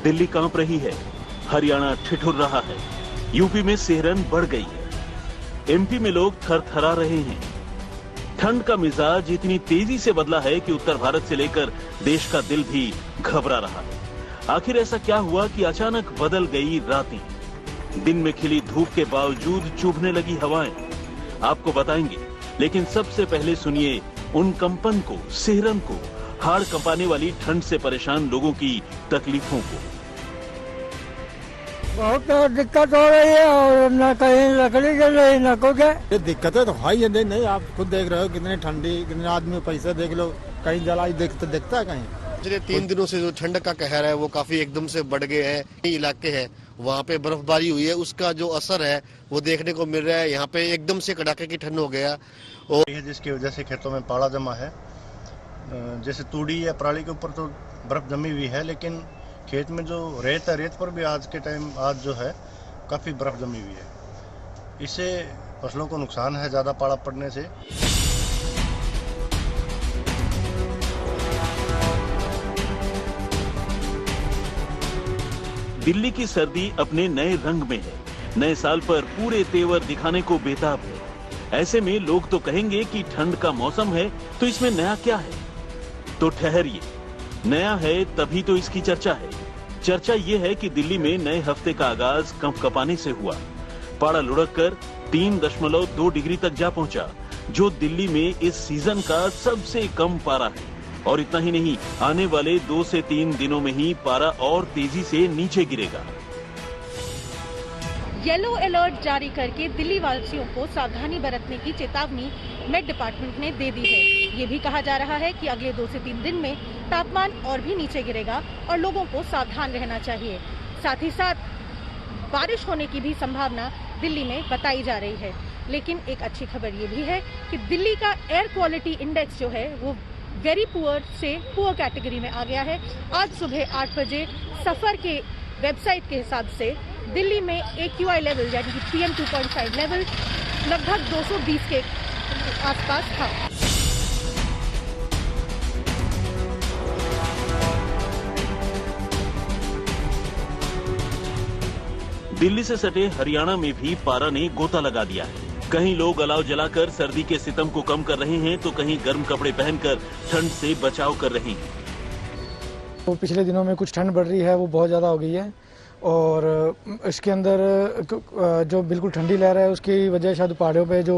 दिल्ली कांप रही है, हरियाणा ठिठुर रहा है, यूपी में सिहरन बढ़ गई है, एमपी में लोग थरथरा रहे हैं। ठंड का मिजाज इतनी तेजी से बदला है कि उत्तर भारत से लेकर देश का दिल भी घबरा रहा है। आखिर ऐसा क्या हुआ कि अचानक बदल गई रातें? दिन में खिली धूप के बावजूद चुभने लगी हवाएं। आपको बताएंगे, लेकिन सबसे पहले सुनिए उन कंपन को, सिहरन को, हाड़ कंपाने वाली ठंड से परेशान लोगों की तकलीफों को। बहुत दिक्कत हो रही है और न कहीं लकड़ी जल रही न कुछ है। ये दिक्कतें तो है नहीं, आप खुद देख रहे हो कितनी ठंडी, कितने आदमी पैसे देख लो, कहीं जलाई दिखता है कहीं। पिछले 3 दिनों से जो ठंड का कहर है वो काफी एकदम से बढ़ गए हैं। इलाके हैं वहाँ पे बर्फबारी हुई है, उसका जो असर है वो देखने को मिल रहा है। यहाँ पे एकदम से कड़ाके की ठंड हो गया और जिसकी वजह से खेतों में पाला जमा है। जैसे तूड़ी या पराली के ऊपर तो बर्फ जमी हुई है, लेकिन खेत में जो रेत है, रेत पर भी आज जो है काफी बर्फ जमी हुई है। इससे फसलों को नुकसान है ज्यादा पाला पड़ने से। दिल्ली की सर्दी अपने नए रंग में है, नए साल पर पूरे तेवर दिखाने को बेताब है। ऐसे में लोग तो कहेंगे कि ठंड का मौसम है तो इसमें नया क्या है? तो ठहरिए, नया है तभी तो इसकी चर्चा है। चर्चा ये है कि दिल्ली में नए हफ्ते का आगाज कंपकपाने से हुआ। पारा लुढ़क कर 3.2 डिग्री तक जा पहुंचा, जो दिल्ली में इस सीजन का सबसे कम पारा है। और इतना ही नहीं, आने वाले 2 से 3 दिनों में ही पारा और तेजी से नीचे गिरेगा। येलो अलर्ट जारी करके दिल्ली वासियों को सावधानी बरतने की चेतावनी मेट डिपार्टमेंट ने दे दी है। ये भी कहा जा रहा है कि अगले 2 से 3 दिन में तापमान और भी नीचे गिरेगा और लोगों को सावधान रहना चाहिए। साथ ही साथ बारिश होने की भी संभावना दिल्ली में बताई जा रही है। लेकिन एक अच्छी खबर ये भी है कि दिल्ली का एयर क्वालिटी इंडेक्स जो है वो वेरी पुअर से पुअर कैटेगरी में आ गया है। आज सुबह 8 बजे सफर के वेबसाइट के हिसाब से दिल्ली में AQI लेवल यानी कि PM 2.5 लेवल लगभग 220 के आसपास था। दिल्ली से सटे हरियाणा में भी पारा ने गोता लगा दिया है। कहीं लोग अलाव जलाकर सर्दी के सितम को कम कर रहे हैं तो कहीं गर्म कपड़े पहनकर ठंड से बचाव कर रहे हैं। तो पिछले दिनों में कुछ ठंड बढ़ रही है, वो बहुत ज्यादा हो गई है और इसके अंदर जो बिल्कुल ठंडी लहर है उसकी वजह शायद पहाड़ों पे जो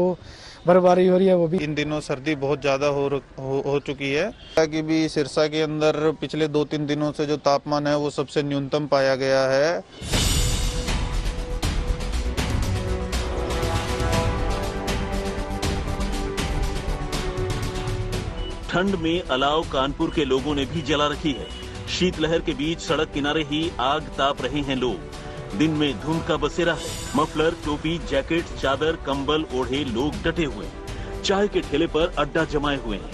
बर्फबारी हो रही है वो भी। इन दिनों सर्दी बहुत ज्यादा हो चुकी है कि भी सिरसा के अंदर पिछले 2-3 दिनों से जो तापमान है वो सबसे न्यूनतम पाया गया है। ठंड में अलाव कानपुर के लोगों ने भी जला रखी है। शीतलहर के बीच सड़क किनारे ही आग ताप रहे हैं लोग। दिन में धुंध का बसेरा है। मफलर, टोपी, जैकेट, चादर, कंबल ओढ़े लोग डटे हुए हैं। चाय के ठेले पर अड्डा जमाए हुए हैं।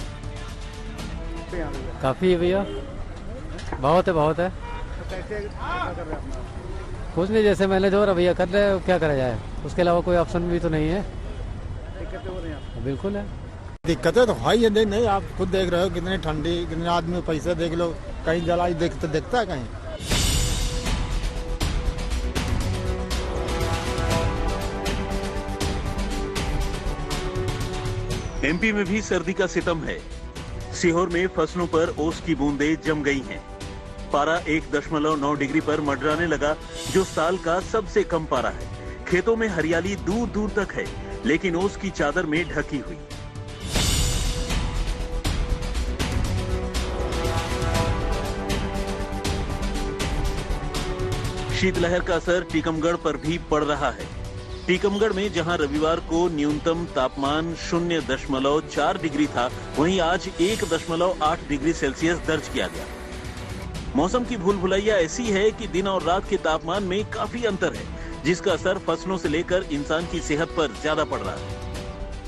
काफी है भैया, बहुत है। कुछ नहीं, जैसे मैंने जो रवैया कर रहे क्या करा जाए, उसके अलावा कोई ऑप्शन भी तो नहीं है। बिल्कुल है, दिक्कतें तो है नहीं, आप खुद देख रहे हो कितनी ठंडी, कितने आदमी पैसे देख लो, कहीं जलाई दिखता है कहीं। एमपी में भी सर्दी का सितम है। सीहोर में फसलों पर ओस की बूंदें जम गई हैं। पारा 1.9 डिग्री पर मंडराने लगा, जो साल का सबसे कम पारा है। खेतों में हरियाली दूर दूर तक है, लेकिन ओस की चादर में ढकी हुई। शीतलहर का असर टीकमगढ़ पर भी पड़ रहा है। टीकमगढ़ में जहां रविवार को न्यूनतम तापमान 0.4 डिग्री था, वहीं आज 1.8 डिग्री सेल्सियस दर्ज किया गया। मौसम की भूल भुलैया ऐसी है कि दिन और रात के तापमान में काफी अंतर है, जिसका असर फसलों से लेकर इंसान की सेहत पर ज्यादा पड़ रहा है।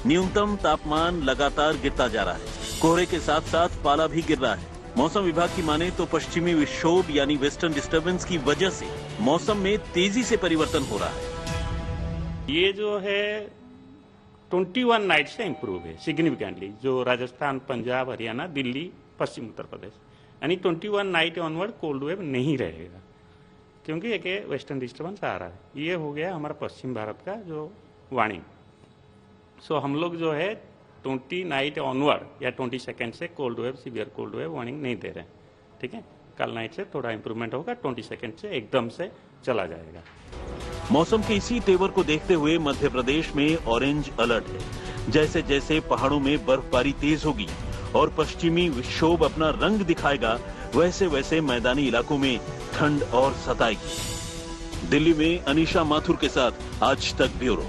न्यूनतम तापमान लगातार गिरता जा रहा है। कोहरे के साथ साथ पाला भी गिर रहा है। मौसम विभाग की माने तो पश्चिमी विक्षोभ यानी वेस्टर्न डिस्टर्बेंस की वजह से मौसम में तेजी से परिवर्तन हो रहा है। ये जो है 21 नाइट से इम्प्रूव है सिग्निफिकेंटली, जो राजस्थान, पंजाब, हरियाणा, दिल्ली, पश्चिम उत्तर प्रदेश, यानी 21 नाइट ऑनवर्ड कोल्ड वेव नहीं रहेगा। क्योंकि एक वेस्टर्न डिस्टर्बेंस आ रहा है। ये हो गया हमारा पश्चिम भारत का जो वार्निंग। सो हम लोग जो है 20 नाइट ऑनवर्ड या 22 से cold wave, severe cold wave warning नहीं दे रहे हैं। ठीक है, कल नाइट से थोड़ा इंप्रूवमेंट होगा, 22 से एकदम से चला जाएगा। मौसम के इसी तेवर को देखते हुए मध्य प्रदेश में ऑरेंज अलर्ट है। जैसे जैसे पहाड़ों में बर्फबारी तेज होगी और पश्चिमी विक्षोभ अपना रंग दिखाएगा, वैसे वैसे मैदानी इलाकों में ठंड और सताएगी। दिल्ली में अनीशा माथुर के साथ आज तक ब्यूरो।